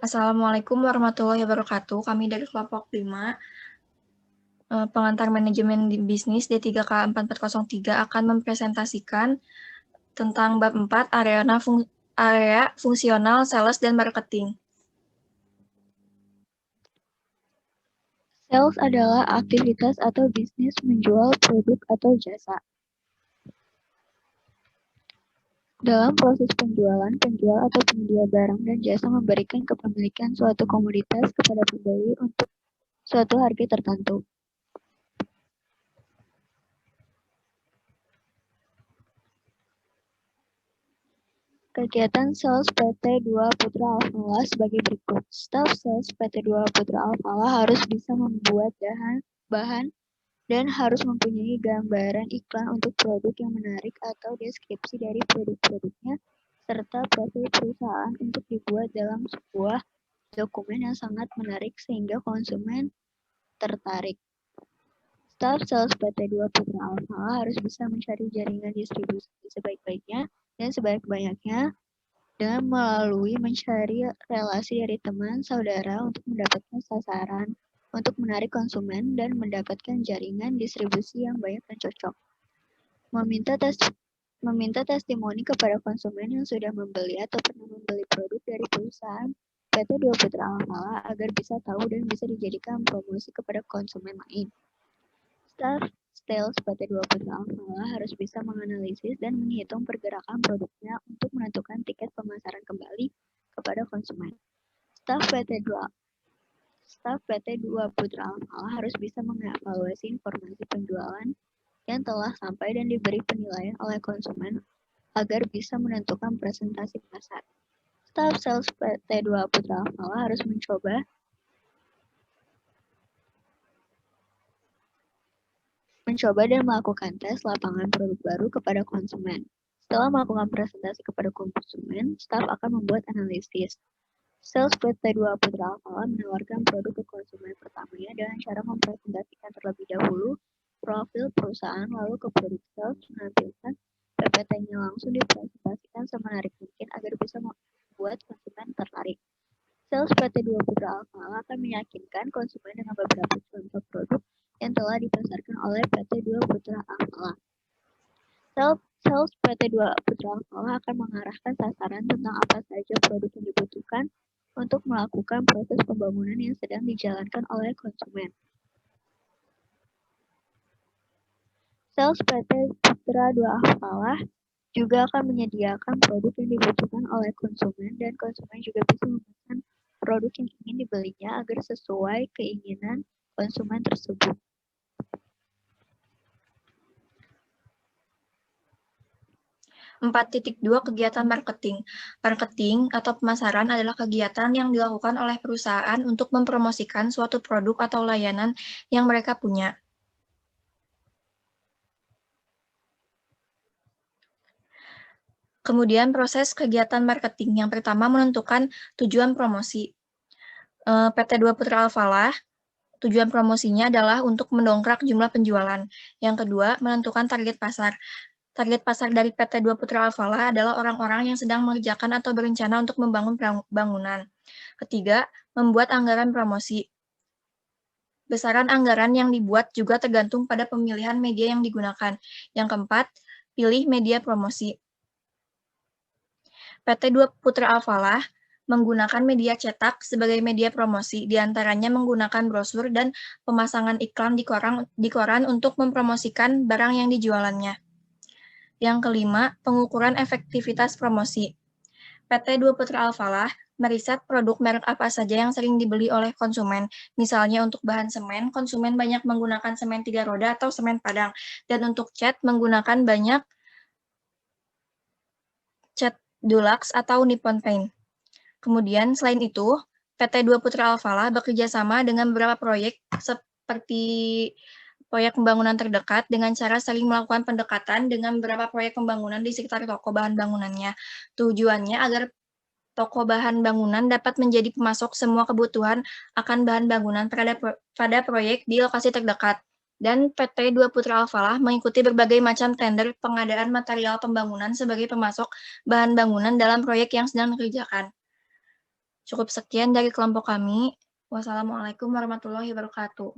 Assalamualaikum warahmatullahi wabarakatuh. Kami dari kelompok 5, pengantar manajemen di bisnis D3K4403 akan mempresentasikan tentang bab 4 area fungsional, sales, dan marketing. Sales adalah aktivitas atau bisnis menjual produk atau jasa. Dalam proses penjualan, penjual atau penyedia barang dan jasa memberikan kepemilikan suatu komoditas kepada pembeli untuk suatu harga tertentu. Kegiatan sales PT 2 Putra Alfala sebagai berikut. Staf sales PT 2 Putra Alfala harus bisa membuat bahan dan harus mempunyai gambaran iklan untuk produk yang menarik atau deskripsi dari produk-produknya, serta profil perusahaan untuk dibuat dalam sebuah dokumen yang sangat menarik sehingga konsumen tertarik. Staf sales PT 2 Putra Alfala harus bisa mencari jaringan distribusi sebaik-baiknya dan sebanyak-banyaknya dengan melalui mencari relasi dari teman, saudara untuk mendapatkan sasaran, untuk menarik konsumen dan mendapatkan jaringan distribusi yang banyak dan cocok. Meminta testimoni kepada konsumen yang sudah membeli atau pernah membeli produk dari perusahaan PT 2 Putra Alfala agar bisa tahu dan bisa dijadikan promosi kepada konsumen lain. Staf sales PT 2 Putra Alfala harus bisa menganalisis dan menghitung pergerakan produknya untuk menentukan tiket pemasaran kembali kepada konsumen. Staf PT 2 Putra Alfala harus bisa mengevaluasi informasi penjualan yang telah sampai dan diberi penilaian oleh konsumen agar bisa menentukan presentasi pasar. Staf sales PT 2 Putra Alfala harus mencoba dan melakukan tes lapangan produk baru kepada konsumen. Setelah melakukan presentasi kepada konsumen, staf akan membuat analisis. Sales PT 2 Putra Alfala menawarkan produk ke konsumen pertamanya dengan cara mempresentasikan terlebih dahulu profil perusahaan, lalu ke produk sales menampilkan PPT-nya langsung dipresentasikan semenarik mungkin agar bisa membuat konsumen tertarik. Sales PT 2 Putra Alfala akan meyakinkan konsumen dengan beberapa contoh produk yang telah dipasarkan oleh PT 2 Putra Alfala. Sales PT 2 Putra Alfala akan mengarahkan sasaran tentang apa saja produk yang dibutuhkan untuk melakukan proses pembangunan yang sedang dijalankan oleh konsumen. Sales PT Putra 2 Alfala juga akan menyediakan produk yang dibutuhkan oleh konsumen dan konsumen juga bisa memesan produk yang ingin dibelinya agar sesuai keinginan konsumen tersebut. .2 Kegiatan marketing. Marketing atau pemasaran adalah kegiatan yang dilakukan oleh perusahaan untuk mempromosikan suatu produk atau layanan yang mereka punya. Kemudian proses kegiatan marketing. Yang pertama menentukan tujuan promosi. PT 2 Putra Alfala, tujuan promosinya adalah untuk mendongkrak jumlah penjualan. Yang kedua, menentukan target pasar. Target pasar dari PT 2 Putra Alfala adalah orang-orang yang sedang mengerjakan atau berencana untuk membangun bangunan. Ketiga, membuat anggaran promosi. Besaran anggaran yang dibuat juga tergantung pada pemilihan media yang digunakan. Yang keempat, pilih media promosi. PT 2 Putra Alfala menggunakan media cetak sebagai media promosi, diantaranya menggunakan brosur dan pemasangan iklan di koran untuk mempromosikan barang yang dijualannya. Yang kelima, pengukuran efektivitas promosi. PT 2 Putra Alfala meriset produk merek apa saja yang sering dibeli oleh konsumen. Misalnya untuk bahan semen, konsumen banyak menggunakan semen 3 roda atau semen padang. Dan untuk cat, menggunakan banyak cat Dulux atau Nippon Paint. Kemudian selain itu, PT 2 Putra Alfala bekerja sama dengan beberapa proyek seperti proyek pembangunan terdekat dengan cara saling melakukan pendekatan dengan beberapa proyek pembangunan di sekitar toko bahan bangunannya. Tujuannya agar toko bahan bangunan dapat menjadi pemasok semua kebutuhan akan bahan bangunan pada proyek di lokasi terdekat. Dan PT 2 Putra Alfala mengikuti berbagai macam tender pengadaan material pembangunan sebagai pemasok bahan bangunan dalam proyek yang sedang dikerjakan. Cukup sekian dari kelompok kami. Wassalamualaikum warahmatullahi wabarakatuh.